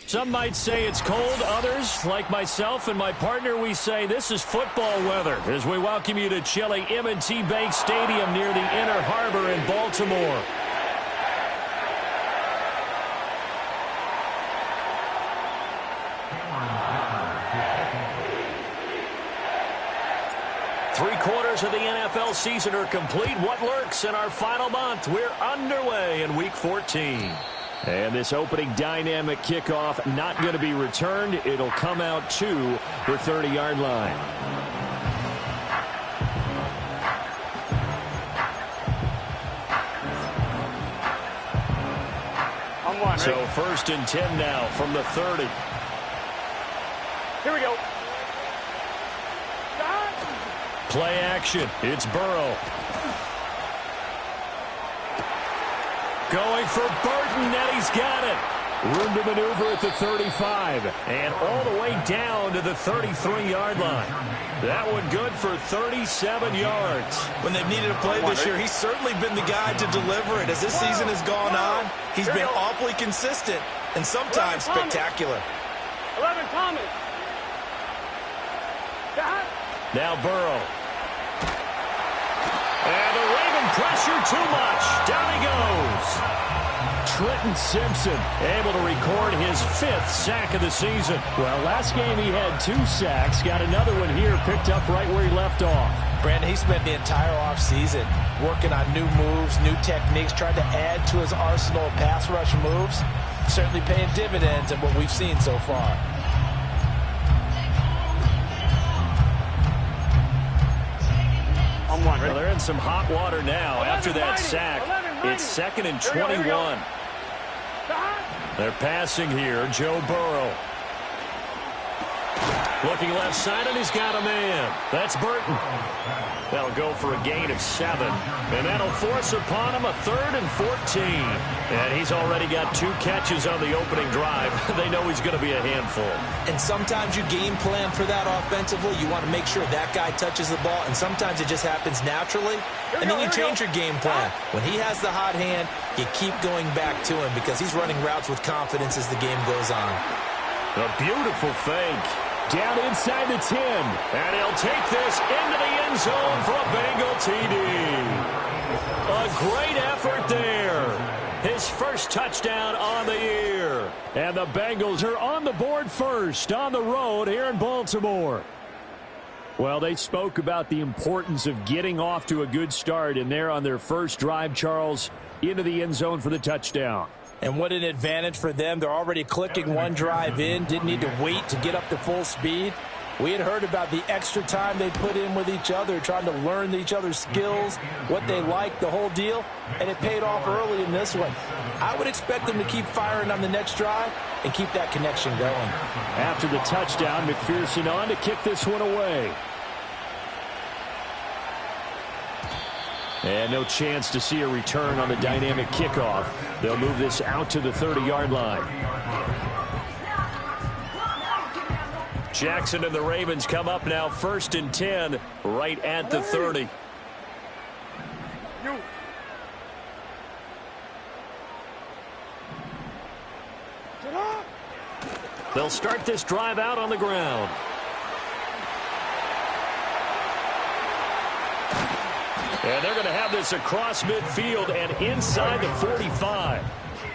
Some might say it's cold. Others, like myself and my partner, we say this is football weather as we welcome you to chilly M.O.E.T. Bank Stadium near the Inner Harbor in Baltimore. Three-quarters of the NFL season are complete. What lurks in our final month? We're underway in Week 14. And this opening dynamic kickoff not going to be returned. It'll come out to the 30-yard line. So first and 10 now from the 30. Here we go. Play action. It's Burrow. Going for Burton, and he's got it. Room to maneuver at the 35. And all the way down to the 33-yard line. That one good for 37 yards. When they've needed a play this year, he's certainly been the guy to deliver it. As this season has gone on, he's been awfully consistent and sometimes spectacular. 11 Thomas. Now Burrow. And the Raven pressure too much. Down he goes. Trenton Simpson able to record his 5th sack of the season. Well, last game he had 2 sacks. Got another one here picked up right where he left off. Brandon, he spent the entire offseason working on new moves, new techniques, trying to add to his arsenal of pass rush moves. Certainly paying dividends in what we've seen so far. Well, they're in some hot water now after that sack. It's 2nd and 21. They're passing here. Joe Burrow. Looking left side, and he's got a man. That's Burton. That'll go for a gain of 7. And that'll force upon him a 3rd and 14. And he's already got 2 catches on the opening drive. They know he's going to be a handful. And sometimes you game plan for that offensively. You want to make sure that guy touches the ball. And sometimes it just happens naturally. And then you change your game plan. When he has the hot hand, you keep going back to him because he's running routes with confidence as the game goes on. A beautiful fake. Down inside the 10. And he'll take this into the end zone for a Bengal TD. A great effort there. His first touchdown on the year. And the Bengals are on the board first on the road here in Baltimore. Well, they spoke about the importance of getting off to a good start, and they're on their first drive, Charles, into the end zone for the touchdown. And what an advantage for them. They're already clicking one drive in. Didn't need to wait to get up to full speed. We had heard about the extra time they put in with each other, trying to learn each other's skills, what they like, the whole deal, and it paid off early in this one. I would expect them to keep firing on the next drive and keep that connection going. After the touchdown, McPherson on to kick this one away. And no chance to see a return on the dynamic kickoff. They'll move this out to the 30-yard line. Jackson and the Ravens come up now 1st and 10 right at the 30. They'll start this drive out on the ground. And they're going to have this across midfield and inside the 45.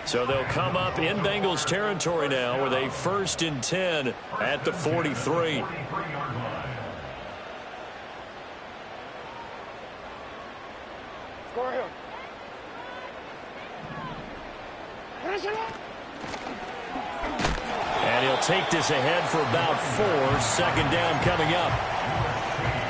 So they'll come up in Bengals territory now with a 1st and 10 at the 43. And he'll take this ahead for about 4. 2nd down coming up.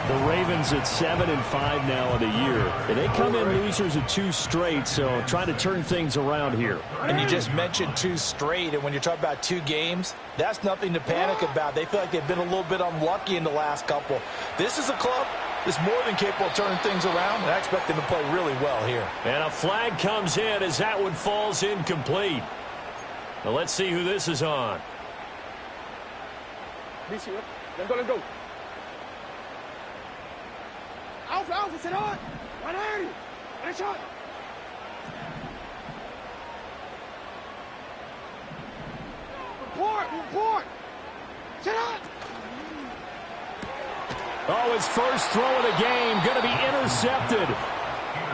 The Ravens at 7-5 now in the year. And they come in losers of 2 straight, so trying to turn things around here. And you just mentioned 2 straight, and when you're talking about 2 games, that's nothing to panic about. They feel like they've been a little bit unlucky in the last couple. This is a club that's more than capable of turning things around, and I expect them to play really well here. And a flag comes in as that one falls incomplete. Now let's see who this is on. Let's go. Alpha, sit on. 180. And a shot. Report. Board. Sit up. Oh, his first throw of the game going to be intercepted.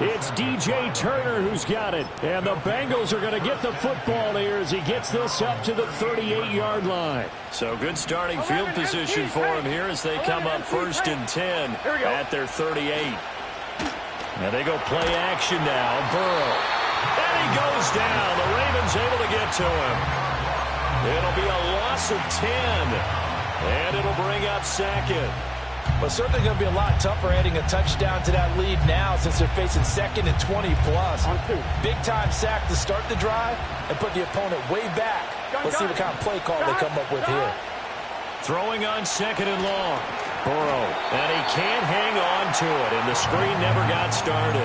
It's DJ Turner who's got it. And the Bengals are going to get the football here as he gets this up to the 38-yard line. So good starting field position for him here as they come up 1st and 10 at their 38. Now they go play action now. Burrow. And he goes down. The Ravens able to get to him. It'll be a loss of 10. And it'll bring up 2nd. But certainly going to be a lot tougher adding a touchdown to that lead now since they're facing 2nd and 20-plus. Big-time sack to start the drive and put the opponent way back. Let's see what kind of play call they come up with here. Throwing on 2nd and long. Burrow, and he can't hang on to it, and the screen never got started.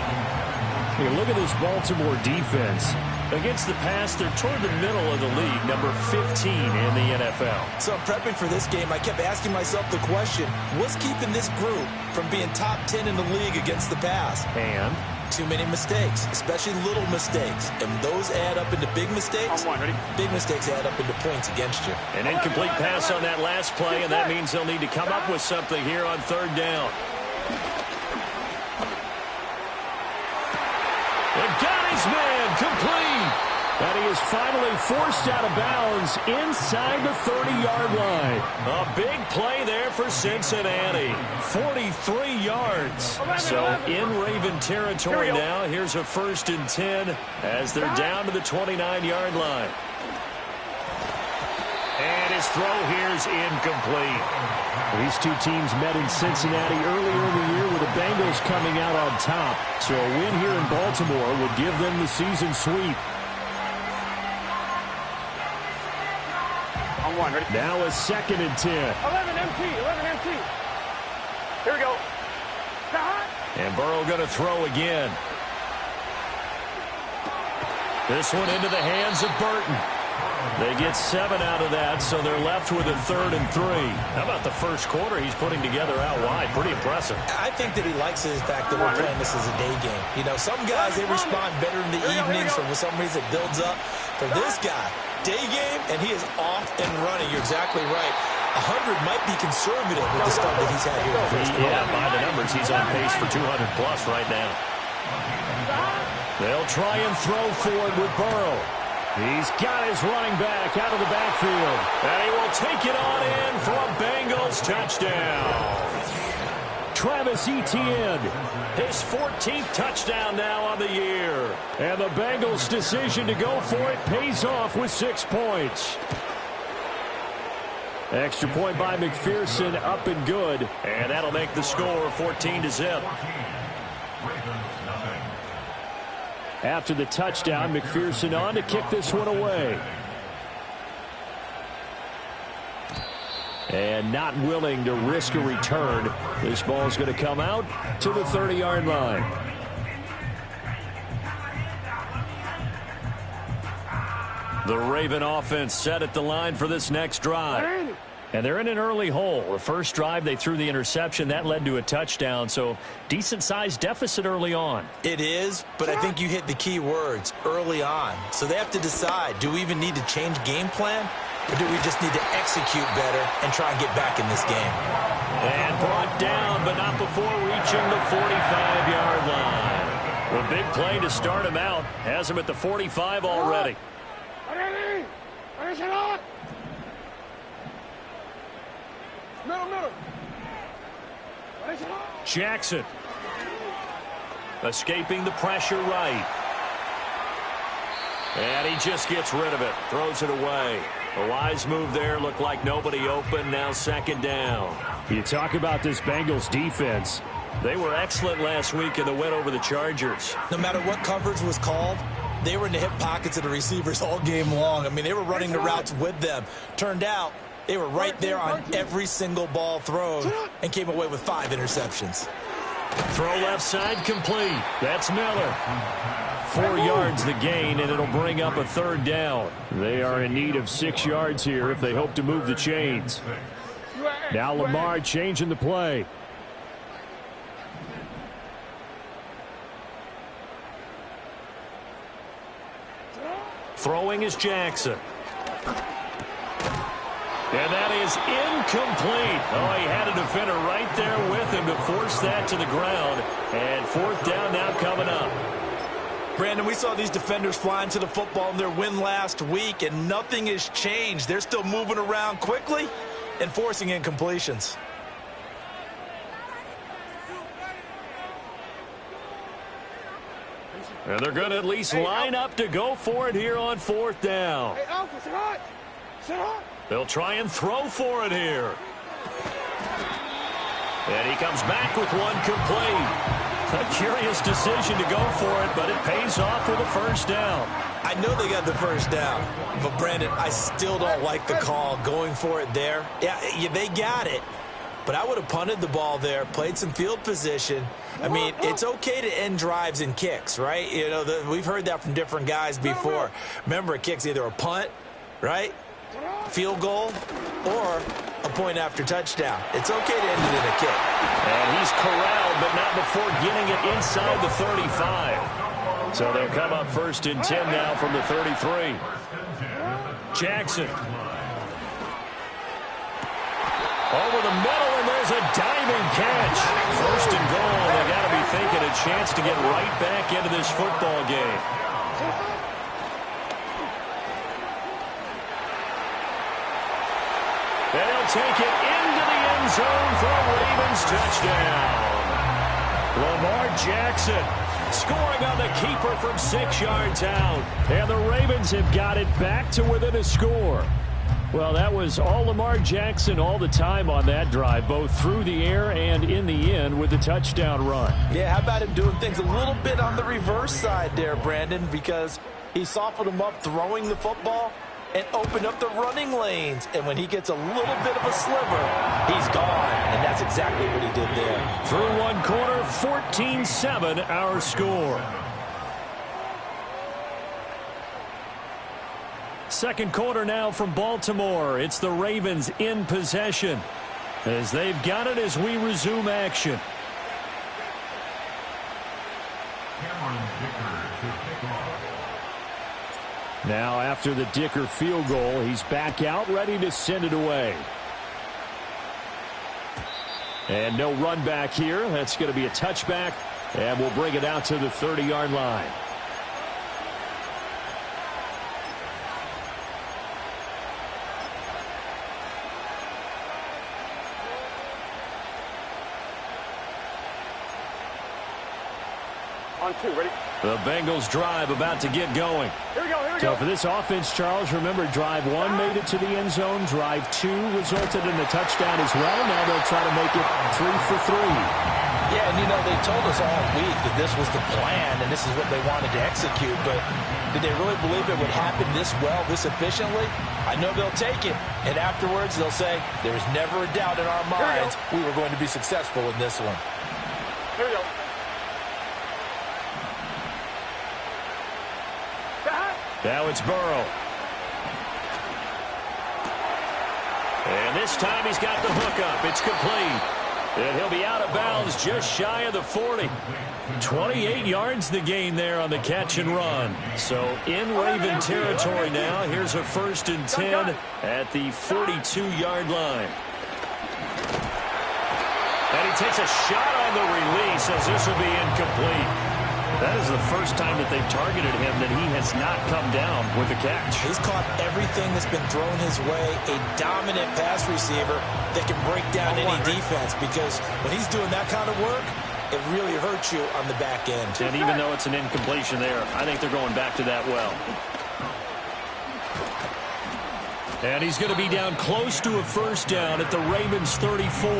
Hey, look at this Baltimore defense. Against the pass, they're toward the middle of the league, number 15 in the NFL. So prepping for this game, I kept asking myself the question, what's keeping this group from being top 10 in the league against the pass? And? Too many mistakes, especially little mistakes. And those add up into big mistakes. Big mistakes add up into points against you. An incomplete pass on that last play, and that means they'll need to come up with something here on 3rd down. And got his man complete. And he is finally forced out of bounds inside the 30-yard line. A big play there for Cincinnati. 43 yards. So in Raven territory now. Here's a 1st and 10 as they're down to the 29-yard line. And his throw here is incomplete. These two teams met in Cincinnati earlier in the year with the Bengals coming out on top. So a win here in Baltimore would give them the season sweep. Now a 2nd and 10. 11 MT. Here we go. And Burrow going to throw again. This one into the hands of Burton. They get 7 out of that, so they're left with a 3rd and 3. How about the first quarter he's putting together out wide? Pretty impressive. I think that he likes the fact that we're playing this as a day game. You know, some guys, they respond better in the evenings, so for some reason it builds up. For this guy, day game, and he is off and running. You're exactly right. 100 might be conservative with the stuff that he's had here in the first quarter. Yeah, by the numbers, he's on pace for 200-plus right now. They'll try and throw forward with Burrow. He's got his running back out of the backfield. And he will take it on in for a Bengals touchdown. Travis Etienne, his 14th touchdown now on the year. And the Bengals' decision to go for it pays off with 6 points. Extra point by McPherson, up and good. And that'll make the score 14-0. After the touchdown, McPherson on to kick this one away. And not willing to risk a return. This ball is going to come out to the 30-yard line. The Raven offense set at the line for this next drive. And they're in an early hole. The first drive, they threw the interception. That led to a touchdown, so decent-sized deficit early on. It is, but I think you hit the key words, early on. So they have to decide, do we even need to change game plan, or do we just need to execute better and try and get back in this game? And brought down, but not before reaching the 45-yard line. A big play to start him out. Has him at the 45 already. Jackson escaping the pressure right. And he just gets rid of it. Throws it away. A wise move there. Looked like nobody open. Now 2nd down. You talk about this Bengals defense. They were excellent last week in the win over the Chargers. No matter what coverage was called, they were in the hip pockets of the receivers all game long. I mean, they were running the routes with them. Turned out they were right there on every single ball thrown and came away with 5 interceptions. Throw left side complete. That's Miller. 4 yards the gain, and it'll bring up a 3rd down. They are in need of 6 yards here if they hope to move the chains. Now Lamar changing the play. Throwing is Jackson. And that is incomplete. Oh, he had a defender right there with him to force that to the ground. And fourth down now coming up. Brandon, we saw these defenders flying to the football in their win last week, and nothing has changed. They're still moving around quickly and forcing incompletions. And they're going to at least line up to go for it here on fourth down. Hey, Alpha, sit hot. Sit hot. They'll try and throw for it here. And he comes back with one complete. A curious decision to go for it, but it pays off with a first down. I know they got the first down, but Brandon, I still don't like the call going for it there. Yeah, they got it, but I would have punted the ball there, played some field position. I mean, it's okay to end drives and kicks, right? You know, we've heard that from different guys before. Remember, a kick's either a punt, right, field goal, or a point after touchdown. It's okay to end it in a kick. And he's corralled, but not before getting it inside the 35. So they'll come up first and 10 now from the 33. Jackson. Over the middle, and there's a diving catch. First and goal. They got to be thinking a chance to get right back into this football game. And he'll take it into the end zone for a Ravens touchdown. Lamar Jackson scoring on the keeper from 6 yards out. And the Ravens have got it back to within a score. Well, that was all Lamar Jackson all the time on that drive, both through the air and in the end with the touchdown run. Yeah, how about him doing things a little bit on the reverse side there, Brandon, because he softened him up throwing the football and opened up the running lanes. And when he gets a little bit of a sliver, he's gone. And that's exactly what he did there. Through one quarter, 14-7 our score. Second quarter now from Baltimore. It's the Ravens in possession as they've got it as we resume action. Now after the Dicker field goal, he's back out ready to send it away. And no run back here. That's going to be a touchback, and we'll bring it out to the 30-yard line. On two, ready? The Bengals drive about to get going. Here we go, here we So go. for this offense, Charles, remember drive 1 made it to the end zone. Drive 2 resulted in a touchdown as well. Now they'll try to make it 3 for 3. Yeah, and you know, they told us all week that this was the plan and this is what they wanted to execute, but did they really believe it would happen this well, this efficiently? I know they'll take it, and afterwards they'll say, there's never a doubt in our minds we were going to be successful in this one. Here we go. Now it's Burrow. And this time he's got the hook up. It's complete. And he'll be out of bounds just shy of the 40. 28 yards the gain there on the catch and run. So in Raven territory now. Here's a first and 10 at the 42-yard line. And he takes a shot on the release as this will be incomplete. That is the first time that they've targeted him that he has not come down with a catch. He's caught everything that's been thrown his way. A dominant pass receiver that can break down any defense, because when he's doing that kind of work, it really hurts you on the back end. And even though it's an incompletion there, I think they're going back to that well. And he's going to be down close to a first down at the Ravens 34.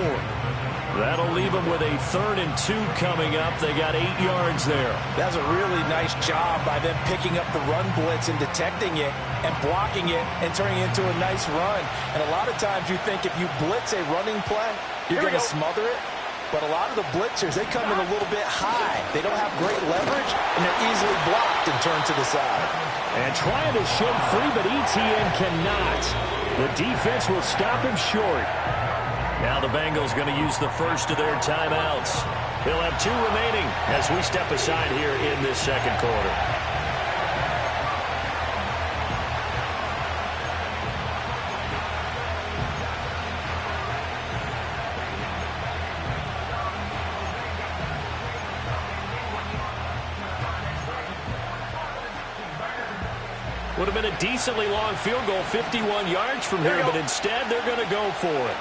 That'll leave them with a 3rd and 2 coming up. They got 8 yards there. That's a really nice job by them picking up the run blitz and detecting it and blocking it and turning it into a nice run. And a lot of times you think if you blitz a running play, you're going to smother it. But a lot of the blitzers, they come in a little bit high. They don't have great leverage, and they're easily blocked and turned to the side. And trying to shake free, but ETN cannot. The defense will stop him short. Now the Bengals going to use the first of their timeouts. They'll have 2 remaining as we step aside here in this second quarter. Would have been a decently long field goal, 51 yards from here, but instead they're going to go for it.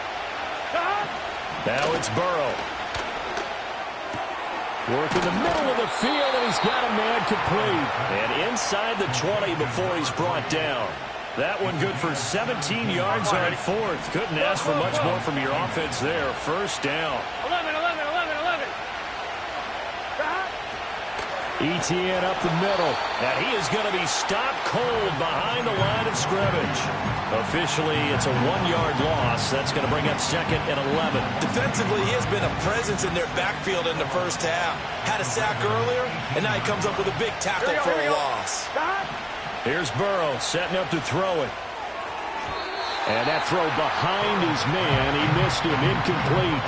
Now it's Burrow. Work in the middle of the field, and he's got a man complete. And inside the 20 before he's brought down. That one good for 17 yards on fourth. Couldn't ask for much more from your offense there. First down. 11. ETN up the middle. And he is going to be stopped cold behind the line of scrimmage. Officially, it's a 1-yard loss. That's going to bring up second and 11. Defensively, he has been a presence in their backfield in the first half. Had a sack earlier, and now he comes up with a big tackle for a loss. Here's Burrow setting up to throw it. And that throw behind his man. He missed him. Incomplete.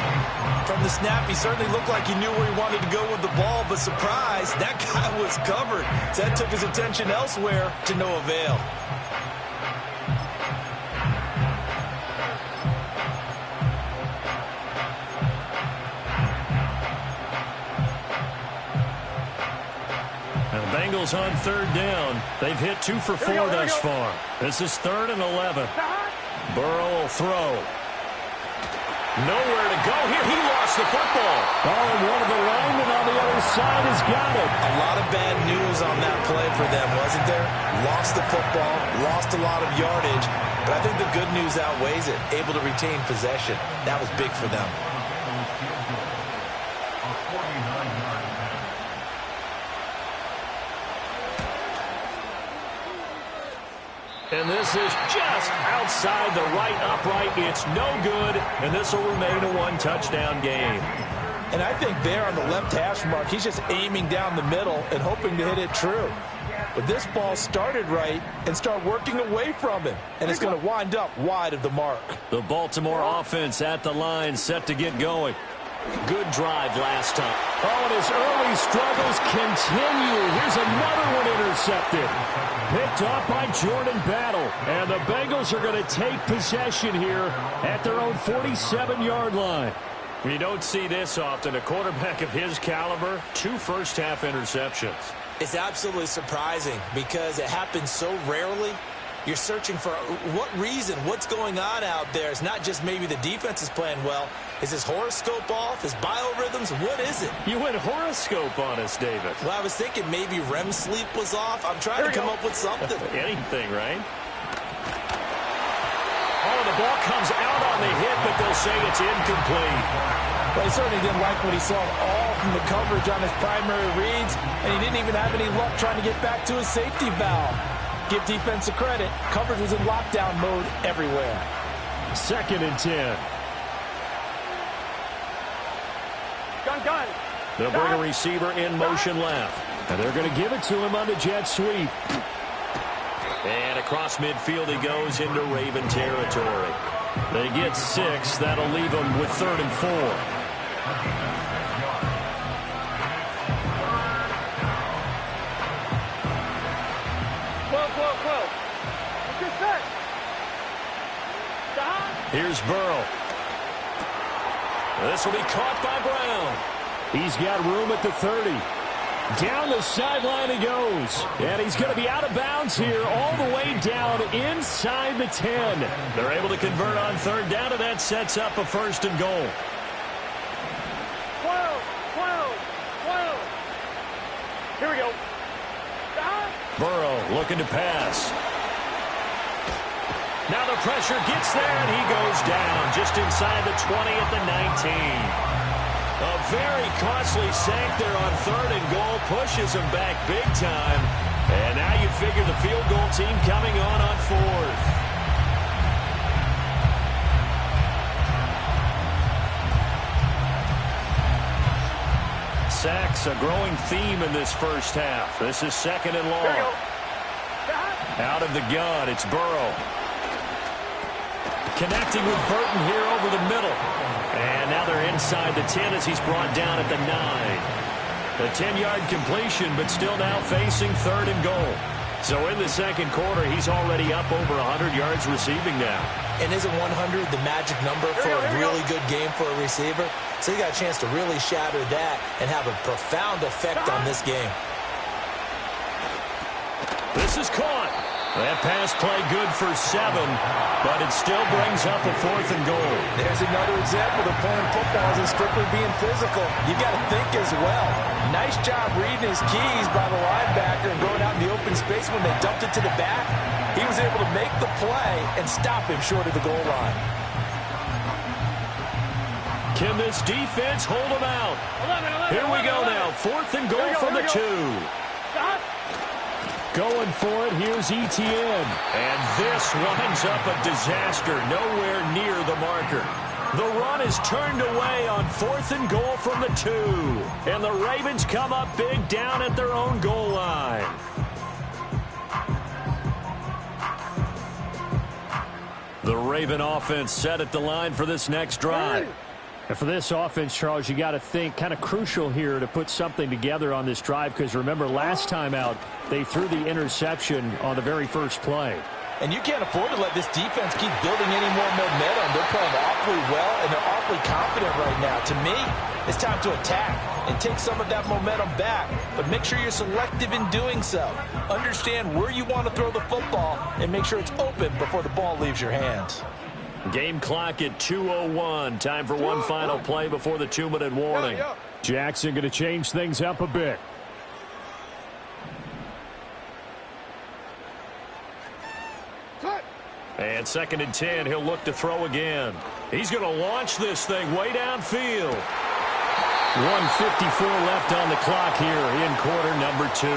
From the snap, he certainly looked like he knew where he wanted to go with the ball, but surprise, that guy was covered. So that took his attention elsewhere to no avail. And the Bengals on third down. They've hit 2 for 4 thus far. This is 3rd and 11. Burrow will throw. Nowhere to go here. He lost the football. Oh, and one of the linemen on the other side has got it. A lot of bad news on that play for them, wasn't there? Lost the football, lost a lot of yardage, but I think the good news outweighs it. Able to retain possession. That was big for them. And this is just outside the right upright. It's no good, and this will remain a 1-touchdown game. And I think there on the left hash mark, he's just aiming down the middle and hoping to hit it true. But this ball started right and start working away from him, and it's going to wind up wide of the mark. The Baltimore offense at the line, set to get going. Good drive last time. Oh, and his early struggles continue. Here's another one intercepted. Picked off by Jordan Battle. And the Bengals are going to take possession here at their own 47-yard line. You don't see this often. A quarterback of his caliber, 2 first-half interceptions. It's absolutely surprising because it happens so rarely. You're searching for what reason, what's going on out there. It's not just maybe the defense is playing well. Is his horoscope off? His biorhythms? What is it? You went horoscope on us, David. Well, I was thinking maybe REM sleep was off. I'm trying to come up with something. Anything, right? Oh, the ball comes out on the hit, but they'll say it's incomplete. Well, he certainly didn't like what he saw all from the coverage on his primary reads, and he didn't even have any luck trying to get back to his safety valve. Give defense credit. Coverage was in lockdown mode everywhere. 2nd and 10. Gun. They'll bring a receiver in motion left. And they're going to give it to him on the jet sweep. And across midfield he goes into Raven territory. They get 6. That'll leave them with 3rd and 4. Here's Burrow. This will be caught by Brown. He's got room at the 30. Down the sideline he goes. And he's going to be out of bounds here all the way down inside the 10. They're able to convert on 3rd down, and that sets up a 1st and goal. 12. Here we go. Burrow looking to pass. Now the pressure gets there, and he goes down just inside the 20 at the 19. A very costly sack there on 3rd and goal. Pushes him back big time. And now you figure the field goal team coming on 4th. Sacks, a growing theme in this first half. This is 2nd and long. Out of the gun, it's Burrow. Connecting with Burton here over the middle. And now they're inside the 10 as he's brought down at the 9. A 10-yard completion, but still now facing 3rd and goal. So in the second quarter, he's already up over 100 yards receiving now. And isn't 100 the magic number for a really good game for a receiver? So he got a chance to really shatter that and have a profound effect on this game. This is caught. That pass play good for 7, but it still brings up a 4th and goal. There's another example that playing football isn't strictly being physical. You got to think as well. Nice job reading his keys by the linebacker and going out in the open space when they dumped it to the back. He was able to make the play and stop him short of the goal line. Can this defense hold him out? Here we go now. 4th and goal from the 2. Going for it, here's Etienne. And this winds up a disaster, nowhere near the marker. The run is turned away on 4th and goal from the 2. And the Ravens come up big down at their own goal line. The Raven offense set at the line for this next drive. And for this offense, Charles, you got to think kind of crucial here to put something together on this drive, because remember last time out they threw the interception on the very first play. And you can't afford to let this defense keep building any more momentum. They're playing awfully well, and they're awfully confident right now. To me, it's time to attack and take some of that momentum back, but make sure you're selective in doing so. Understand where you want to throw the football and make sure it's open before the ball leaves your hands. Game clock at 2:01. Time for one final play before the 2-minute warning. Jackson going to change things up a bit. And 2nd and 10, he'll look to throw again. He's going to launch this thing way downfield. 1:54 left on the clock here in quarter number 2.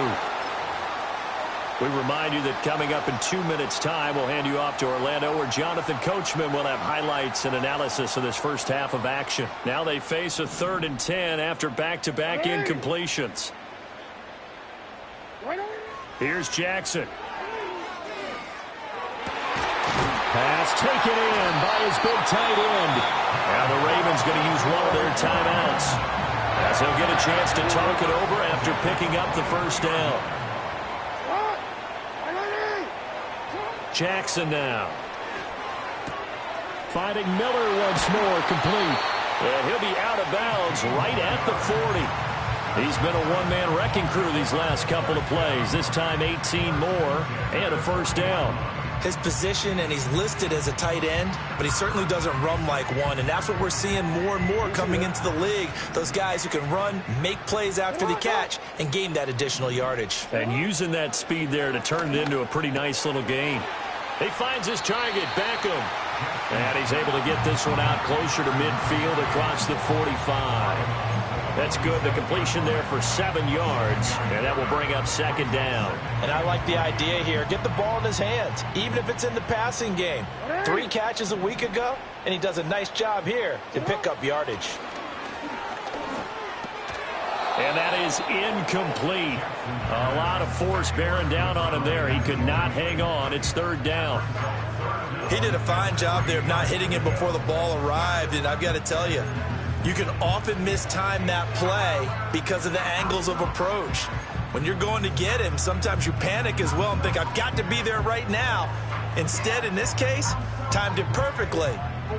We remind you that coming up in 2 minutes' time, we'll hand you off to Orlando, where Jonathan Coachman will have highlights and analysis of this first half of action. Now they face a 3rd and 10 after back-to-back incompletions. Here's Jackson. Pass taken in by his big tight end. Now the Ravens going to use one of their timeouts, as he'll get a chance to talk it over after picking up the first down. Jackson now. Finding Miller once more, complete. And he'll be out of bounds right at the 40. He's been a one-man wrecking crew these last couple of plays. This time 18 more and a first down. His position, and he's listed as a tight end, but he certainly doesn't run like one, and that's what we're seeing more and more coming into the league. Those guys who can run, make plays after the catch, and gain that additional yardage. And using that speed there to turn it into a pretty nice little gain. He finds his target, Beckham. And he's able to get this one out closer to midfield across the 45. That's good. The completion there for 7 yards, and that will bring up 2nd down. And I like the idea here. Get the ball in his hands, even if it's in the passing game. 3 catches a week ago, and he does a nice job here to pick up yardage. And that is incomplete. A lot of force bearing down on him there. He could not hang on. It's 3rd down. He did a fine job there of not hitting him before the ball arrived, and I've got to tell you, you can often mistime that play because of the angles of approach. When you're going to get him, sometimes you panic as well and think, I've got to be there right now. Instead, in this case, timed it perfectly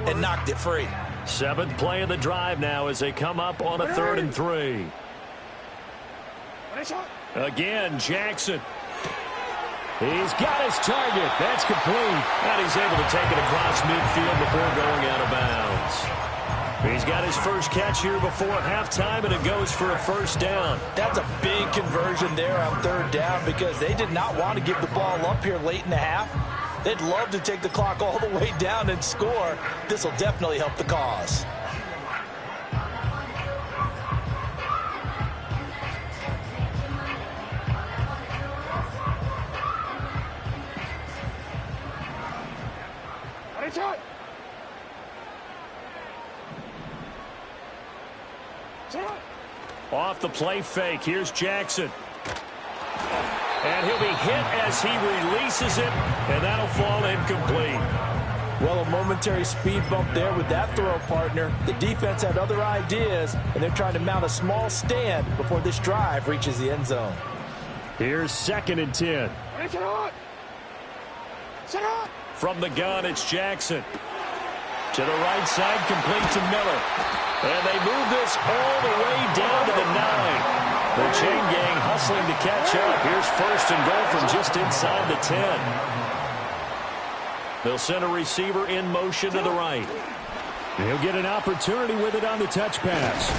and knocked it free. 7th play of the drive now as they come up on a 3rd and 3. Again, Jackson. He's got his target. That's complete. And he's able to take it across midfield before going out of bounds. He's got his first catch here before halftime, and it goes for a first down. That's a big conversion there on 3rd down because they did not want to give the ball up here late in the half. They'd love to take the clock all the way down and score. This will definitely help the cause. Off the play fake, here's Jackson. And he'll be hit as he releases it, and that'll fall incomplete. Well, a momentary speed bump there with that throw, partner. The defense had other ideas, and they're trying to mount a small stand before this drive reaches the end zone. Here's 2nd and 10. From the gun, it's Jackson. To the right side, complete to Miller. And they move this all the way down to the 9. The chain gang hustling to catch up. Here's first and goal from just inside the 10. They'll send a receiver in motion to the right. He'll get an opportunity with it on the touch pass.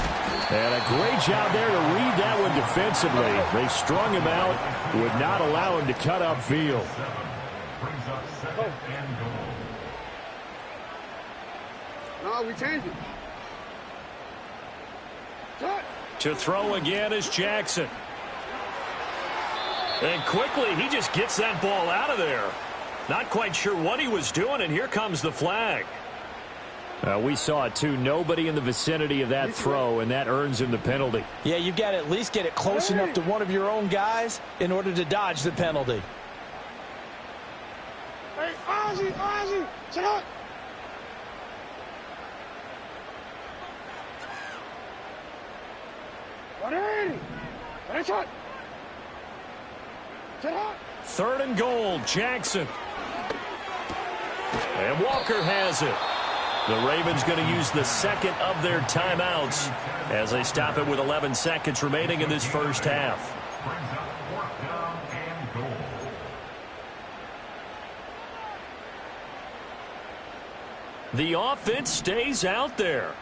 And a great job there to read that one defensively. They strung him out, would not allow him to cut upfield. No, we changed it. Cut. To throw again is Jackson. And quickly, he just gets that ball out of there. Not quite sure what he was doing, and here comes the flag. We saw it, too. Nobody in the vicinity of that throw, and that earns him the penalty. Yeah, you've got to at least get it close enough to one of your own guys in order to dodge the penalty. Hey, Ozzy, sit up. Third and goal, Jackson. And Walker has it. The Ravens going to use the second of their timeouts as they stop it with 11 seconds remaining in this first half. The offense stays out there.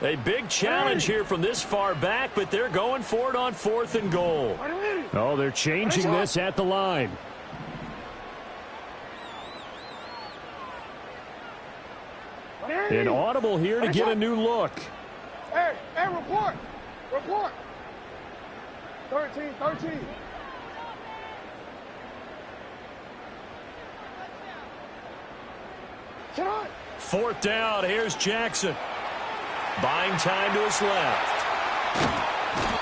A big challenge here from this far back, but they're going for it on fourth and goal. Oh, they're changing this at the line. An audible here to get a new look. Hey, report. 13. Sit on. Fourth down, here's Jackson. Buying time to his left.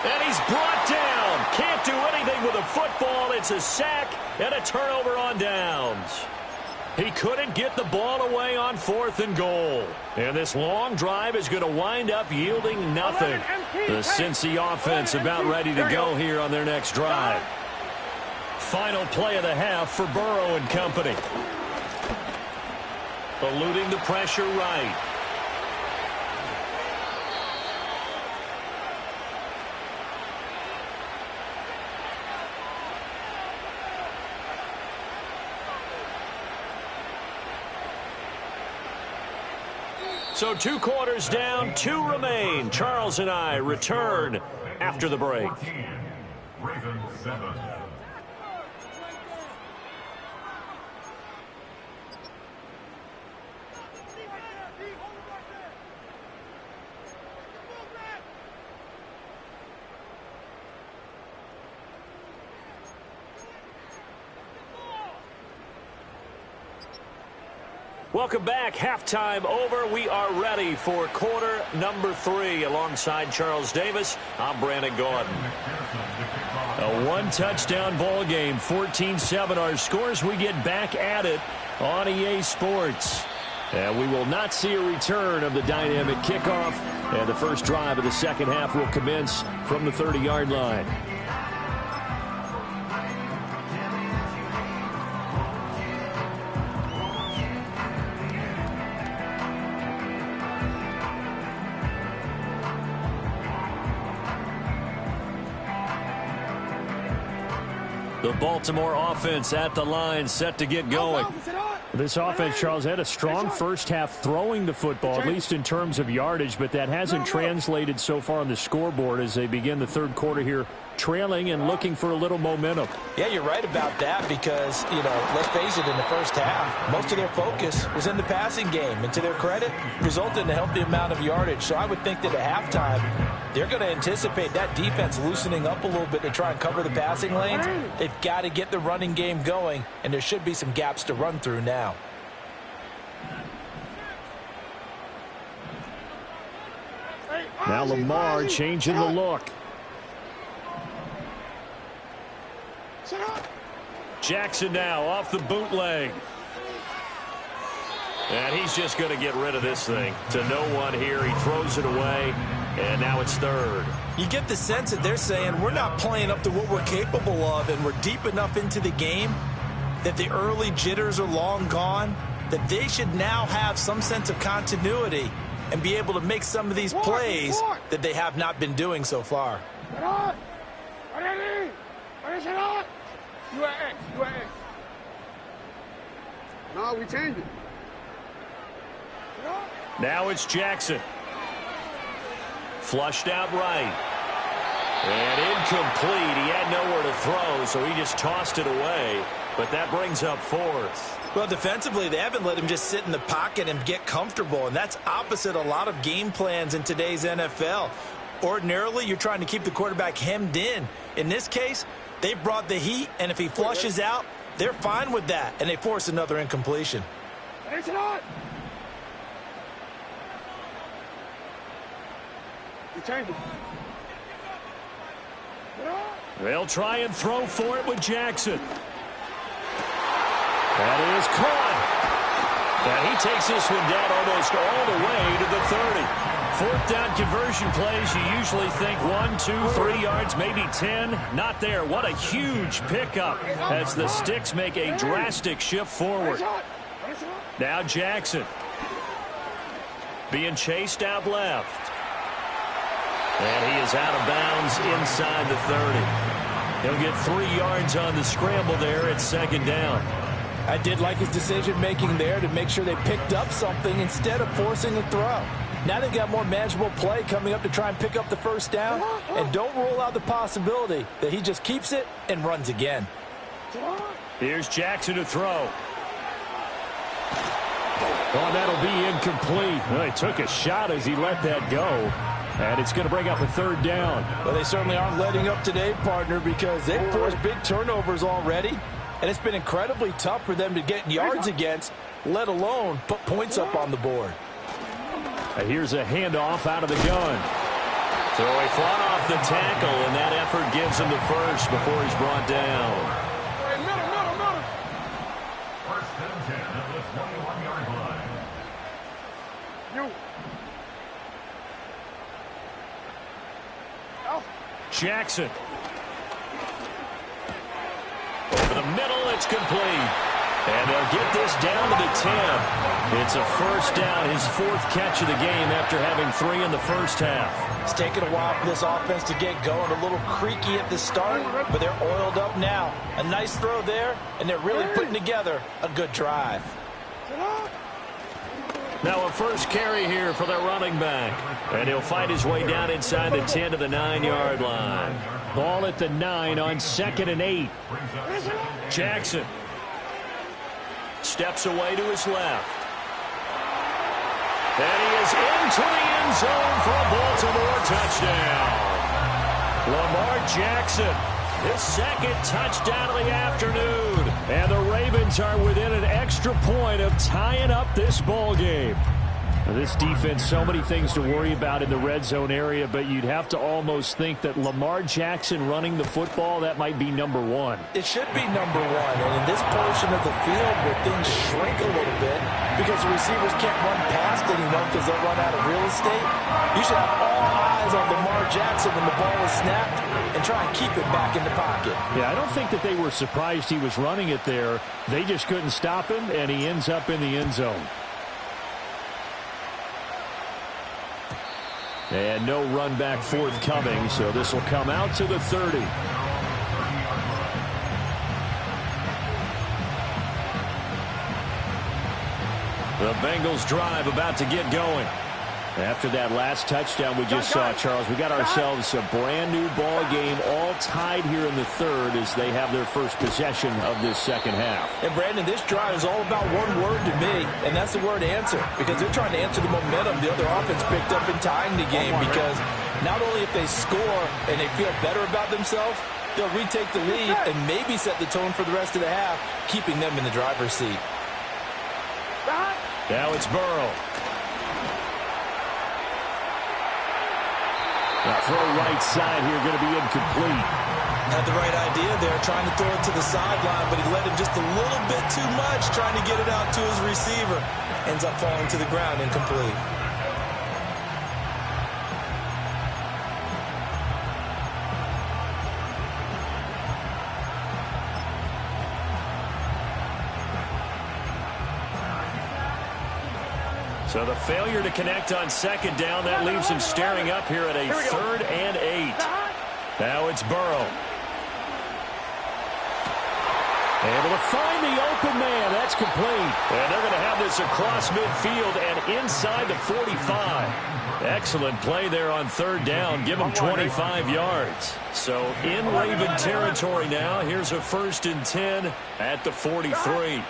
And he's brought down. Can't do anything with a football. It's a sack and a turnover on downs. He couldn't get the ball away on fourth and goal. And this long drive is going to wind up yielding nothing. The Cincy offense about ready to go here on their next drive. Final play of the half for Burrow and company. Eluding the pressure right. So 2 quarters down, 2 remain. Charles and I return after the break. Welcome back. Halftime over. We are ready for quarter number 3. Alongside Charles Davis, I'm Brandon Gordon. A one-touchdown ball game, 14-7 our scores. We get back at it on EA Sports. And we will not see a return of the dynamic kickoff. And the first drive of the second half will commence from the 30-yard line. The Baltimore offense at the line, set to get going. This offense, Charles, had a strong first half throwing the football, at least in terms of yardage, but that hasn't translated so far on the scoreboard as they begin the third quarter here, trailing and looking for a little momentum. Yeah, you're right about that because, let's face it, in the first half, most of their focus was in the passing game. And to their credit, resulted in a healthy amount of yardage. So I would think that at halftime, they're going to anticipate that defense loosening up a little bit to try and cover the passing lanes. They've got to get the running game going, and there should be some gaps to run through now. Now Lamar changing the look. Jackson now off the bootleg. And he's just going to get rid of this thing. To no one here. He throws it away. And now it's third. You get the sense that they're saying we're not playing up to what we're capable of, and we're deep enough into the game that the early jitters are long gone, that they should now have some sense of continuity and be able to make some of these plays that they have not been doing so far. You at X. You at X. No, we changed it. Now it's Jackson. Flushed out right. And incomplete. He had nowhere to throw, so he just tossed it away. But that brings up fourth. Well, defensively, they haven't let him just sit in the pocket and get comfortable, and that's opposite a lot of game plans in today's NFL. Ordinarily, you're trying to keep the quarterback hemmed in. In this case, they brought the heat, and if he flushes out, they're fine with that, and they force another incompletion. They'll try and throw for it with Jackson. That is caught. And he takes this one down almost all the way to the 30. Fourth down conversion plays, you usually think 1, 2, 3 yards, maybe 10. Not there. What a huge pickup as the Sticks make a drastic shift forward. Now Jackson being chased out left. And he is out of bounds inside the 30. He'll get 3 yards on the scramble there at second down. I did like his decision-making there to make sure they picked up something instead of forcing a throw. Now they've got more manageable play coming up to try and pick up the first down. And don't rule out the possibility that he just keeps it and runs again. Here's Jackson to throw. Oh, that'll be incomplete. Well, he took a shot as he let that go. And it's going to bring up a third down. Well, they certainly aren't letting up today, partner, because they've forced big turnovers already. And it's been incredibly tough for them to get yards against, let alone put points up on the board. And here's a handoff out of the gun. So he fought off the tackle, and that effort gives him the first before he's brought down. Middle. First and 10 at the 21-yard line. Jackson. Over the middle, it's complete. And they'll get this down to the 10. It's a first down, his fourth catch of the game after having 3 in the first half. It's taken a while for this offense to get going. A little creaky at the start, but they're oiled up now. A nice throw there, and they're really putting together a good drive. Now a first carry here for their running back. And he'll fight his way down inside the 10 to the 9-yard line. Ball at the 9 on 2nd and 8. Jackson steps away to his left. And he is into the end zone for a Baltimore touchdown. Lamar Jackson, his second touchdown of the afternoon. And the Ravens are within an extra point of tying up this ball game. Now, this defense, so many things to worry about in the red zone area, but you'd have to almost think that Lamar Jackson running the football, that might be number one. It should be number one, and in this portion of the field where things shrink a little bit because the receivers can't run past anyone because they'll run out of real estate, you should have all eyes on Lamar Jackson when the ball is snapped and try and keep it back in the pocket. Yeah, I don't think that they were surprised he was running it there. They just couldn't stop him, and he ends up in the end zone. And no run back forthcoming, so this will come out to the 30. The Bengals drive about to get going. After that last touchdown we just saw, Charles, we got ourselves a brand-new ball game, all tied here in the third as they have their first possession of this second half. And, Brandon, this drive is all about one word to me, and that's the word answer, because they're trying to answer the momentum the other offense picked up in tying the game, because not only if they score and they feel better about themselves, they'll retake the lead and maybe set the tone for the rest of the half, keeping them in the driver's seat. Now it's Burrow. Now throw right side here, going to be incomplete. Had the right idea there, trying to throw it to the sideline, but he let him just a little bit too much, trying to get it out to his receiver. Ends up falling to the ground, incomplete. So the failure to connect on second down, that leaves him staring up here at a 3rd and 8. Now it's Burrow. Able to find the open man. That's complete. And they're going to have this across midfield and inside the 45. Excellent play there on third down. Give them 25 yards. So in Raven territory now. Here's a 1st and 10 at the 43.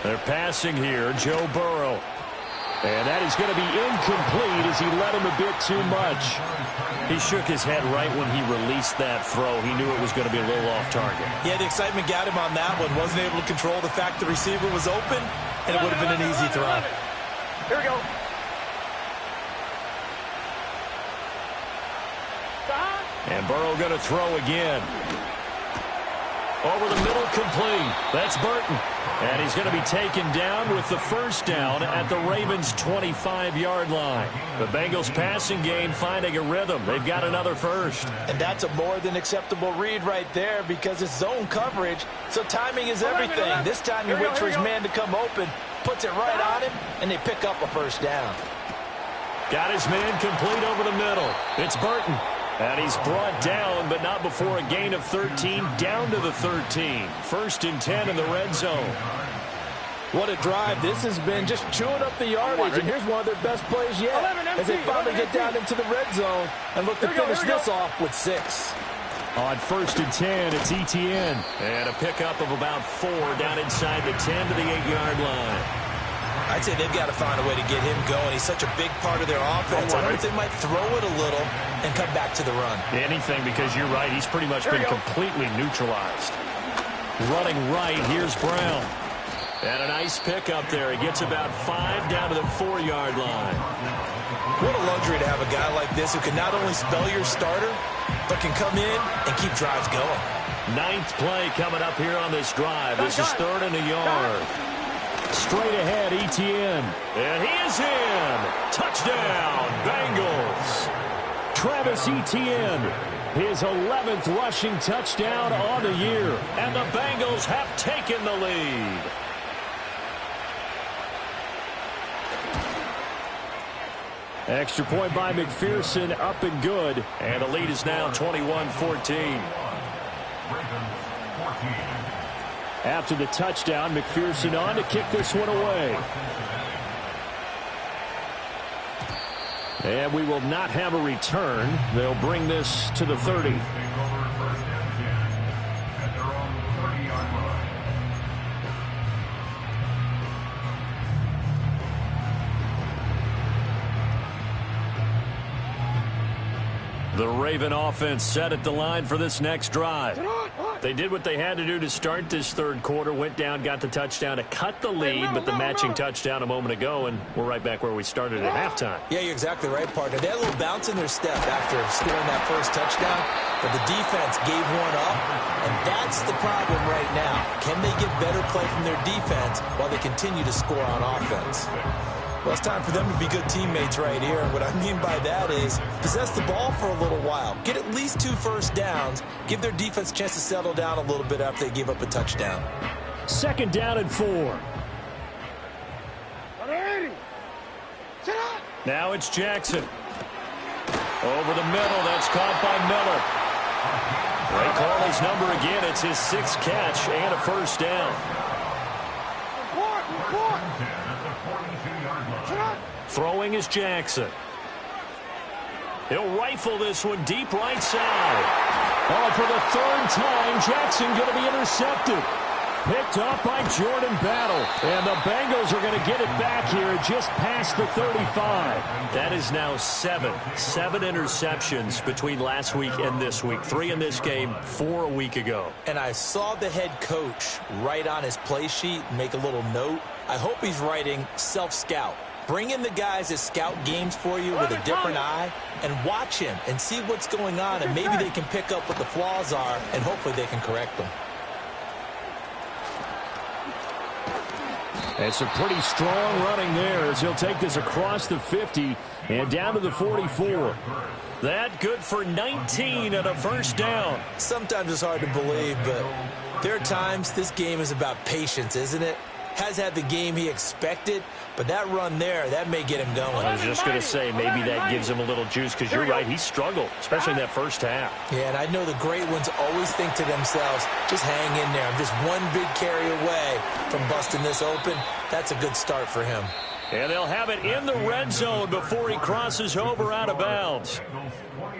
They're passing here. Joe Burrow. And that is going to be incomplete as he led him a bit too much. He shook his head right when he released that throw. He knew it was going to be a little off target. Yeah, the excitement got him on that one. Wasn't able to control the fact the receiver was open, and it would have been an easy throw. Here we go. And Burrow going to throw again. Over the middle, complete. That's Burton. And he's going to be taken down with the 1st down at the Ravens' 25-yard line. The Bengals passing game finding a rhythm. They've got another 1st. And that's a more than acceptable read right there because it's zone coverage, so timing is everything. This time he waits for his man to come open, puts it right on him, and they pick up a 1st down. Got his man complete over the middle. It's Burton. And he's brought down, but not before a gain of 13, down to the 13. 1st and 10 in the red zone. What a drive. This has been just chewing up the yardage, and here's one of their best plays yet as they finally get down into the red zone and look to finish this off with 6. On 1st and 10, it's ETN. And a pickup of about 4 down inside the 10 to the 8-yard line. I'd say they've got to find a way to get him going. He's such a big part of their offense. I wonder if they might throw it a little and come back to the run. Anything, because you're right. He's pretty much been completely neutralized. Running right, here's Brown. And a nice pickup there. He gets about 5 down to the 4-yard line. What a luxury to have a guy like this who can not only spell your starter, but can come in and keep drives going. 9th play coming up here on this drive. This is 3rd and a yard. Straight ahead, ETN. And he is in. Touchdown, Bengals. Travis Etienne, his 11th rushing touchdown on the year. And the Bengals have taken the lead. Extra point by McPherson, up and good. And the lead is now 21-14. After the touchdown, McPherson on to kick this one away. And we will not have a return. They'll bring this to the 30. The Raven offense set at the line for this next drive. They did what they had to do to start this 3rd quarter, went down, got the touchdown to cut the lead, but the matching touchdown a moment ago, and we're right back where we started at halftime. Yeah, you're exactly right, partner. They had a little bounce in their step after scoring that 1st touchdown, but the defense gave one up, and that's the problem right now. Can they get better play from their defense while they continue to score on offense? Well, it's time for them to be good teammates right here. And what I mean by that is possess the ball for a little while. Get at least 2 first downs. Give their defense a chance to settle down a little bit after they give up a touchdown. 2nd down and 4. Now it's Jackson. Over the middle. That's caught by Miller. They call his number again. It's his 6th catch and a 1st down. Throwing is Jackson. He'll rifle this one deep right side. Oh, for the 3rd time, Jackson going to be intercepted. Picked up by Jordan Battle. And the Bengals are going to get it back here just past the 35. That is now 7 interceptions between last week and this week. 3 in this game, 4 a week ago. And I saw the head coach write on his play sheet, make a little note. I hope he's writing self-scout. Bring in the guys that scout games for you with a different eye and watch him and see what's going on, and maybe they can pick up what the flaws are, and hopefully they can correct them. It's a pretty strong running there as he'll take this across the 50 and down to the 44. That good for 19 and a 1st down. Sometimes it's hard to believe, but there are times this game is about patience, isn't it? has had the game he expected, but that run there, that may get him going. I was just going to say, maybe that gives him a little juice, because you're right, he struggled, especially in that first half. Yeah, and I know the great ones always think to themselves, just hang in there. I'm just one big carry away from busting this open. That's a good start for him. And they'll have it in the red zone before he crosses over out of bounds.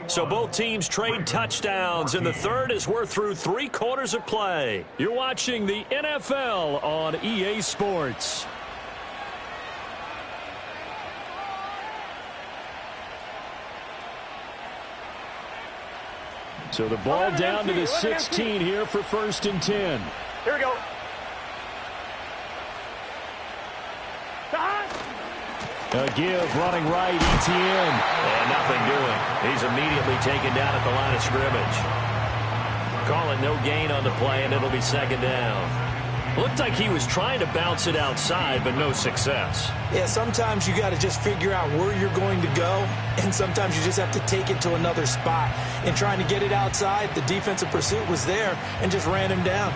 So both teams trade touchdowns in the third as we're through 3 quarters of play. You're watching the NFL on EA Sports. So the ball down to the 16 here for 1st and 10. Here we go. A give, running right, ETN. And nothing doing. He's immediately taken down at the line of scrimmage. Call it no gain on the play, and it'll be 2nd down. Looked like he was trying to bounce it outside, but no success. Yeah, sometimes you got to just figure out where you're going to go, and sometimes you just have to take it to another spot. And trying to get it outside, the defensive pursuit was there and just ran him down.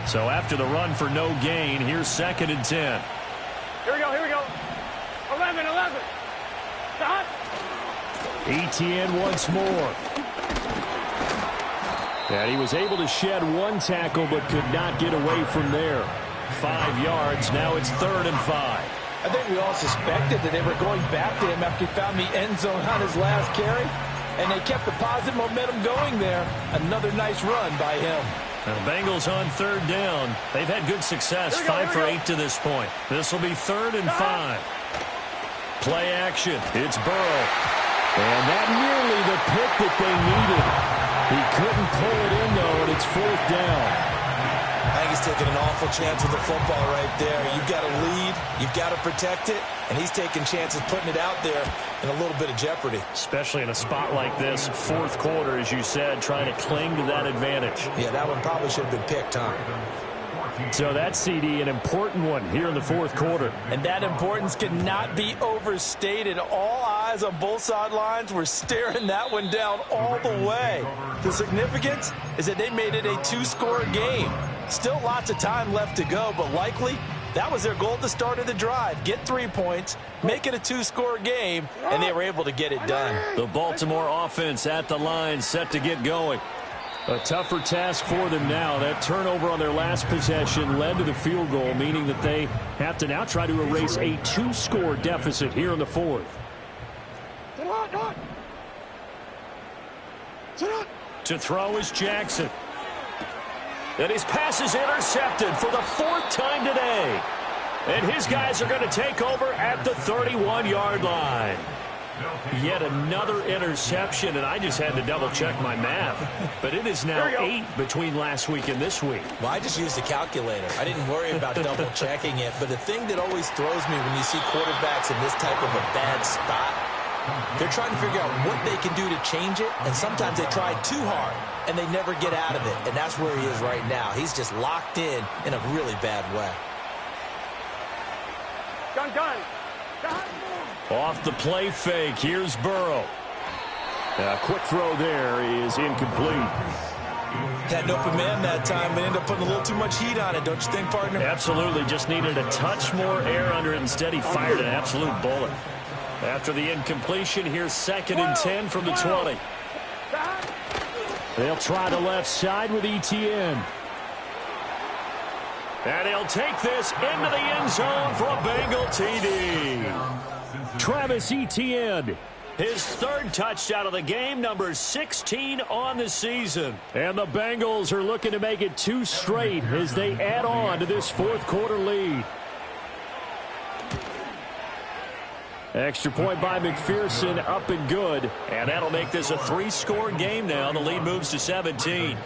So after the run for no gain, here's 2nd and 10. Here we go, here we go. 11. Stop. ETN once more. And he was able to shed 1 tackle but could not get away from there. 5 yards, now it's 3rd and 5. I think we all suspected that they were going back to him after he found the end zone on his last carry, and they kept the positive momentum going there. Another nice run by him. The Bengals on 3rd down. They've had good success, 5 for 8 to this point. This will be 3rd and 5. Play action. It's Burrow. And that nearly the pick that they needed. He couldn't pull it in, though, and it's 4th down. I think he's taking an awful chance with the football right there. You've got to lead, you've got to protect it, and he's taking chances putting it out there in a little bit of jeopardy. Especially in a spot like this, 4th quarter, as you said, trying to cling to that advantage. Yeah, that one probably should have been picked, huh? So that CD, an important one here in the 4th quarter. And that importance cannot be overstated. All eyes on both sidelines were staring that one down all the way. The significance is that they made it a 2-score game. Still lots of time left to go, but likely that was their goal at the start of the drive. Get 3 points, make it a 2-score game, and they were able to get it done. The Baltimore offense at the line, set to get going. A tougher task for them now. That turnover on their last possession led to the field goal, meaning that they have to now try to erase a 2-score deficit here in the 4th. To throw is Jackson. And his pass is intercepted for the 4th time today. And his guys are going to take over at the 31-yard line. Yet another interception, and I just had to double-check my math. But it is now 8 between last week and this week. Well, I just used a calculator. I didn't worry about double-checking it. But the thing that always throws me when you see quarterbacks in this type of a bad spot, they're trying to figure out what they can do to change it, and sometimes they try too hard, and they never get out of it. And that's where he is right now. He's just locked in a really bad way. Done. Off the play fake, here's Burrow. A quick throw there is incomplete. Had an open man that time, but ended up putting a little too much heat on it, don't you think, partner? Absolutely, just needed a touch more air under it. Instead, he fired an absolute bullet. After the incompletion, here's 2nd and 10 from the 20. They'll try the left side with ETN. And he'll take this into the end zone for a Bengal TD. Travis Etienne, his 3rd touchdown of the game, number 16 on the season. And the Bengals are looking to make it 2 straight as they add on to this 4th quarter lead. Extra point by McPherson, up and good. And that'll make this a 3-score game now. The lead moves to 17.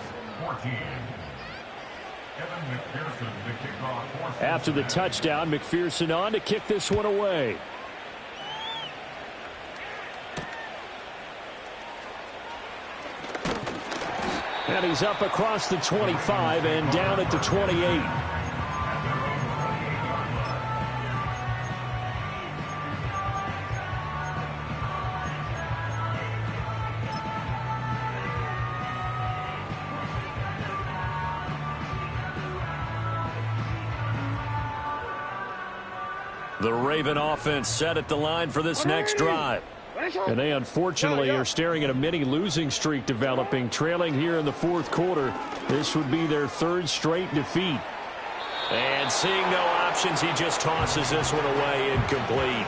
After the touchdown, McPherson on to kick this one away. And he's up across the 25 and down at the 28. The Raven offense set at the line for this next drive. And they unfortunately are staring at a mini losing streak developing, trailing here in the fourth quarter. This would be their third straight defeat. And seeing no options, he just tosses this one away, incomplete.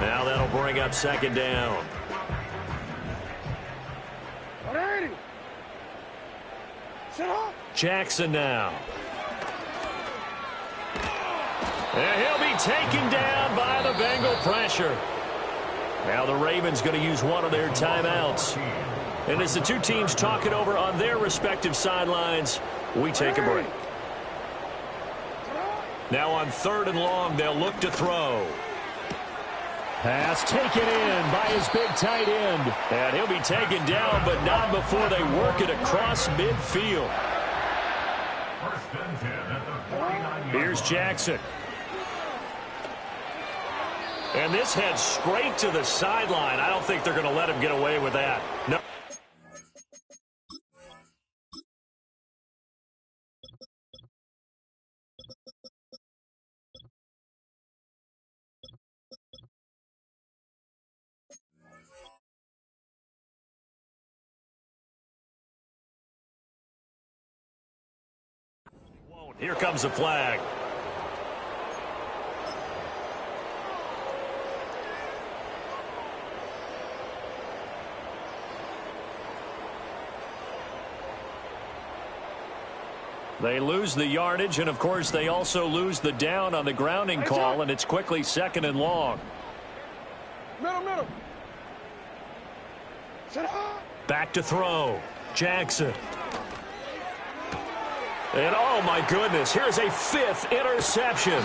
Now that'll bring up second down. Jackson now. And he'll be taken down by the Bengal pressure. Now the Ravens going to use one of their timeouts. And as the two teams talk it over on their respective sidelines, we take a break. Now on 3rd and long, they'll look to throw. Pass taken in by his big tight end. And he'll be taken down, but not before they work it across midfield. Here's Jackson. And this heads straight to the sideline. I don't think they're going to let him get away with that. No. Here comes a flag. They lose the yardage, and of course they also lose the down on the grounding call, and it's quickly 2nd and long. Middle. Back to throw. Jackson. And oh my goodness, here's a 5th interception.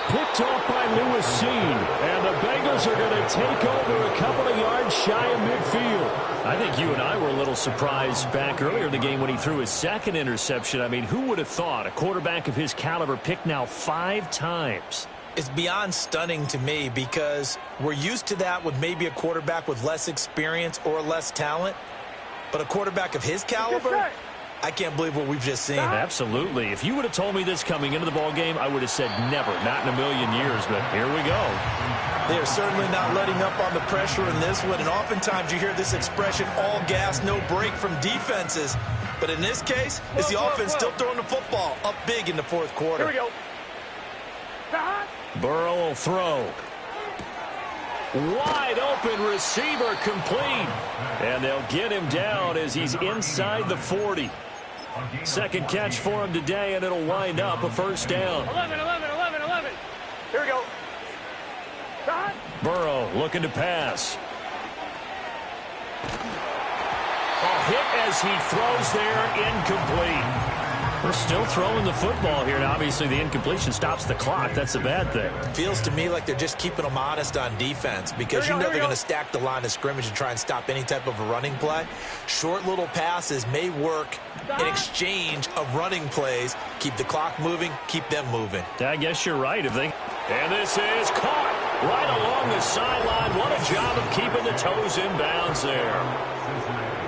Picked off by Lewis Seen, and the Bengals are going to take over a couple of yards shy of midfield. I think you and I were a little surprised back earlier in the game when he threw his 2nd interception. I mean, who would have thought a quarterback of his caliber picked now 5 times? It's beyond stunning to me because we're used to that with maybe a quarterback with less experience or less talent. But a quarterback of his caliber, I can't believe what we've just seen. Absolutely. If you would have told me this coming into the ballgame, I would have said never, not in a million years, but here we go. They are certainly not letting up on the pressure in this one, and oftentimes you hear this expression, all gas, no break from defenses. But in this case, it's the offense still throwing the football up big in the fourth quarter. Here we go. Burrow will throw. Wide open receiver complete. And they'll get him down as he's inside the 40. 2nd catch for him today, and it'll wind up a 1st down. 11. Here we go. Burrow looking to pass. A hit as he throws there, incomplete. We're still throwing the football here, and obviously the incompletion stops the clock. That's a bad thing. Feels to me like they're just keeping them honest on defense because you know they're going to stack the line of scrimmage and try and stop any type of a running play. Short little passes may work in exchange of running plays. Keep the clock moving, keep them moving. I guess you're right. And this is caught right along the sideline. What a job of keeping the toes in bounds there.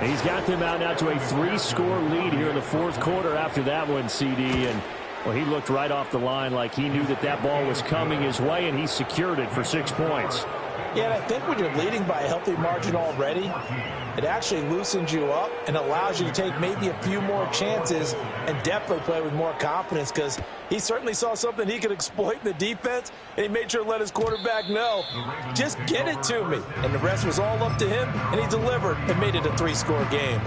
He's got them out now to a 3-score lead here in the fourth quarter after that one, CD. And, well, he looked right off the line like he knew that ball was coming his way, and he secured it for 6 points. Yeah, and I think when you're leading by a healthy margin already, it actually loosens you up and allows you to take maybe a few more chances and definitely play with more confidence because he certainly saw something he could exploit in the defense, and he made sure to let his quarterback know, just get it to me. And the rest was all up to him, and he delivered and made it a 3-score game.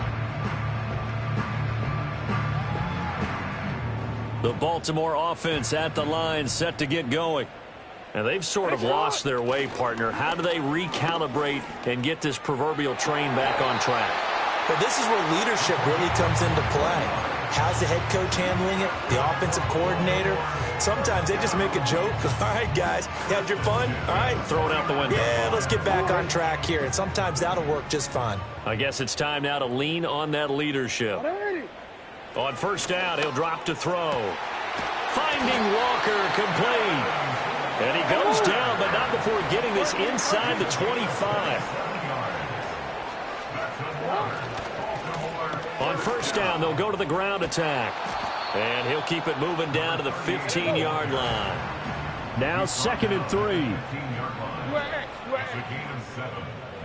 The Baltimore offense at the line set to get going. And they've sort of lost their way, partner. How do they recalibrate and get this proverbial train back on track? Well, this is where leadership really comes into play. How's the head coach handling it? The offensive coordinator? Sometimes they just make a joke. All right, guys, you had your fun? All right. Throw it out the window. Yeah, let's get back on track here. And sometimes that'll work just fine. I guess it's time now to lean on that leadership. On 1st down, he'll drop to throw. Finding Walker complete. And he goes down, but not before getting this inside the 25. On 1st down, they'll go to the ground attack. And he'll keep it moving down to the 15-yard line. Now 2nd and 3. You at X. It's a gain of 7.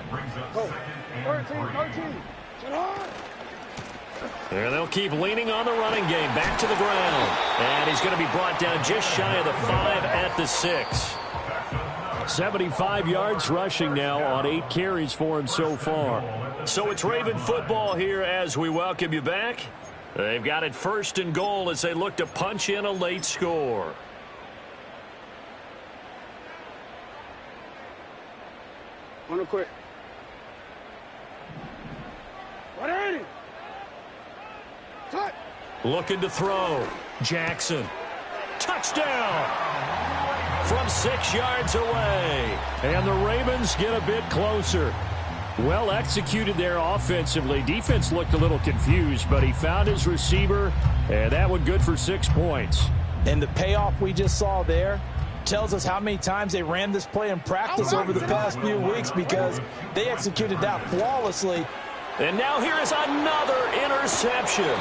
Brings up Go. 2nd and 13. Sit hard. And they'll keep leaning on the running game. Back to the ground. And he's going to be brought down just shy of the 5 at the 6. 75 yards rushing now on 8 carries for him so far. So it's Raven football here as we welcome you back. They've got it 1st and goal as they look to punch in a late score. On the quick. 180. Touch. Looking to throw. Jackson. Touchdown! From 6 yards away. And the Ravens get a bit closer. Well executed there offensively. Defense looked a little confused, but he found his receiver, and that one good for 6 points. And the payoff we just saw there tells us how many times they ran this play in practice over the past few weeks, because they executed that flawlessly. And now here is another interception.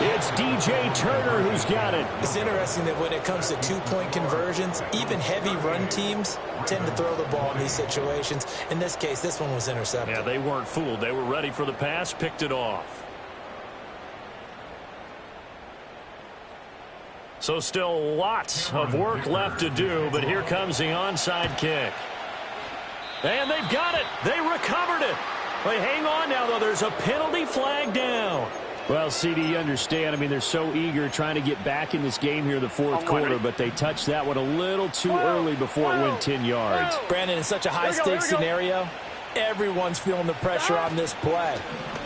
It's DJ Turner who's got it. It's interesting that when it comes to two-point conversions, even heavy run teams tend to throw the ball in these situations. In this case, this one was intercepted. Yeah, they weren't fooled. They were ready for the pass, picked it off. So still lots of work left to do, but here comes the onside kick. And they've got it. They recovered it. But hang on now, though. There's a penalty flag down. Well, CD, you understand. I mean, they're so eager trying to get back in this game here in the 4th quarter, but they touched that one a little too early before it went 10 yards. Brandon, in such a high-stakes scenario, everyone's feeling the pressure on this play.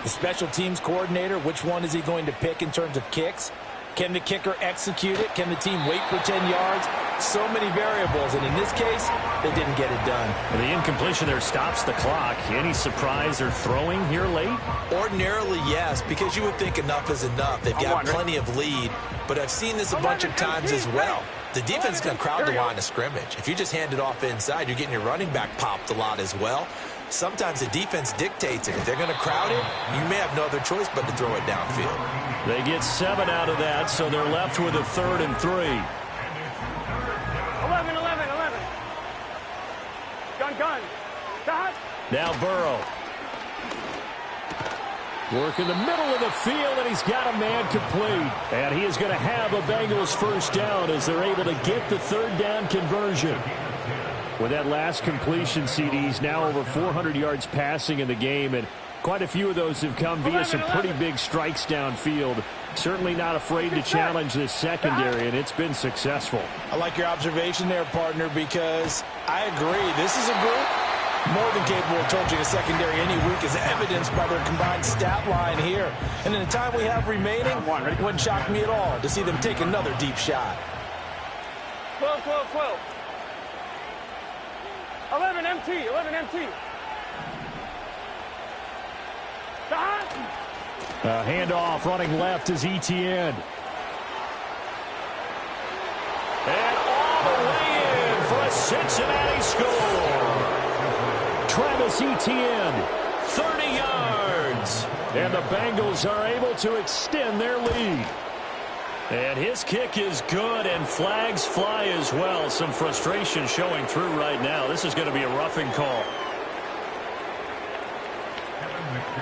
The special teams coordinator, which one is he going to pick in terms of kicks? Can the kicker execute it? Can the team wait for 10 yards? So many variables, and in this case, they didn't get it done. And the incompletion there stops the clock. Any surprise they're throwing here late? Ordinarily, yes, because you would think enough is enough. They've got plenty of lead, but I've seen this a bunch of times as well. The defense is going to crowd the line of scrimmage. If you just hand it off inside, you're getting your running back popped a lot as well. Sometimes the defense dictates it. If they're going to crowd it, you may have no other choice but to throw it downfield. They get 7 out of that, so they're left with a 3rd and 3. 11. Gun. Dot. Now Burrow. Work in the middle of the field, and he's got a man complete. And he is going to have a Bengals 1st down as they're able to get the 3rd down conversion. With that last completion, CDs now over 400 yards passing in the game, and quite a few of those have come via some pretty big strikes downfield. Certainly not afraid to challenge this secondary, and it's been successful. I like your observation there, partner, because I agree. This is a group more than capable of torching a secondary any week, as evidenced by their combined stat line here. And in the time we have remaining, it wouldn't shock me at all to see them take another deep shot. 12. 11 MT. Dot. Handoff running left is Etienne. And all the way in for a Cincinnati score. Travis Etienne. 30 yards. And the Bengals are able to extend their lead. And his kick is good, and flags fly as well. Some frustration showing through right now. This is going to be a roughing call.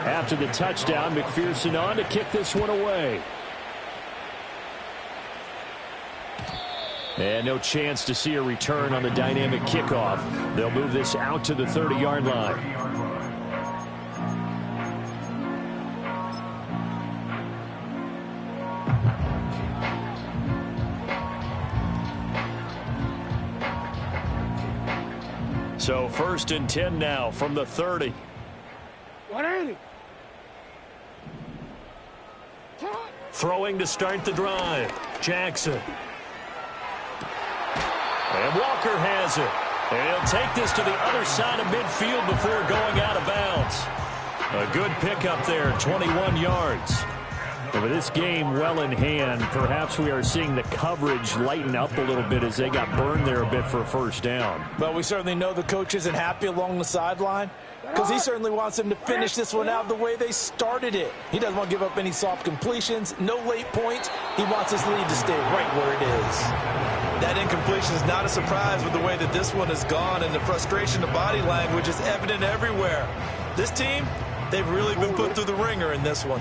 After the touchdown, McPherson on to kick this one away. And no chance to see a return on the dynamic kickoff. They'll move this out to the 30-yard line. So 1st and 10 now from the 30. 180. Throwing to start the drive. Jackson. And Walker has it. And he'll take this to the other side of midfield before going out of bounds. A good pickup there, 21 yards. And with this game well in hand, perhaps we are seeing the coverage lighten up a little bit as they got burned there a bit for a 1st down. But we certainly know the coach isn't happy along the sideline. because he certainly wants them to finish this one out the way they started it. He doesn't want to give up any soft completions, no late points. He wants his lead to stay right where it is. That incompletion is not a surprise with the way that this one has gone, and the frustration of body language is evident everywhere. This team, they've really been put through the ringer in this one.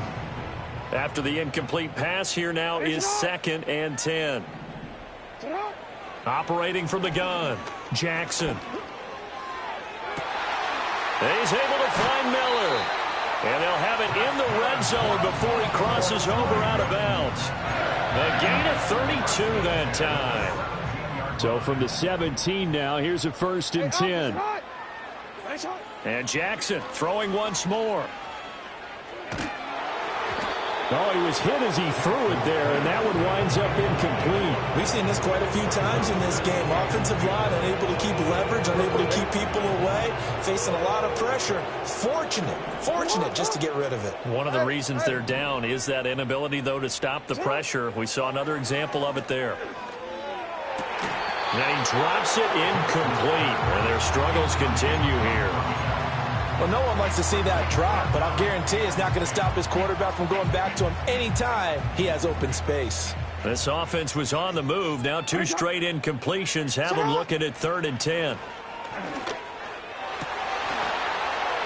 After the incomplete pass, here now is 2nd and 10. Operating from the gun, Jackson. He's able to find Miller. And they'll have it in the red zone before he crosses over out of bounds. A gain of 32 that time. So from the 17 now, here's a 1st and 10. And Jackson throwing once more. Oh, he was hit as he threw it there, and that one winds up incomplete. We've seen this quite a few times in this game. Offensive line unable to keep leverage, unable to keep people away, facing a lot of pressure. Fortunate just to get rid of it. One of the reasons they're down is that inability, though, to stop the pressure. We saw another example of it there. And he drops it incomplete, and their struggles continue here. Well, no one likes to see that drop, but I'll guarantee it's not going to stop his quarterback from going back to him anytime he has open space. This offense was on the move. Now 2 straight incompletions have them looking at 3rd and 10.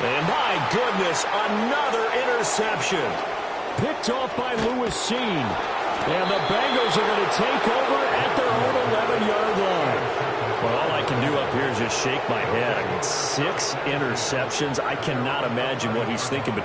And my goodness, another interception. Picked off by Lewis Seen. And the Bengals are going to take over at their own 11-yard line. Well, all I can do up here is just shake my head. I mean, 6 interceptions. I cannot imagine what he's thinking between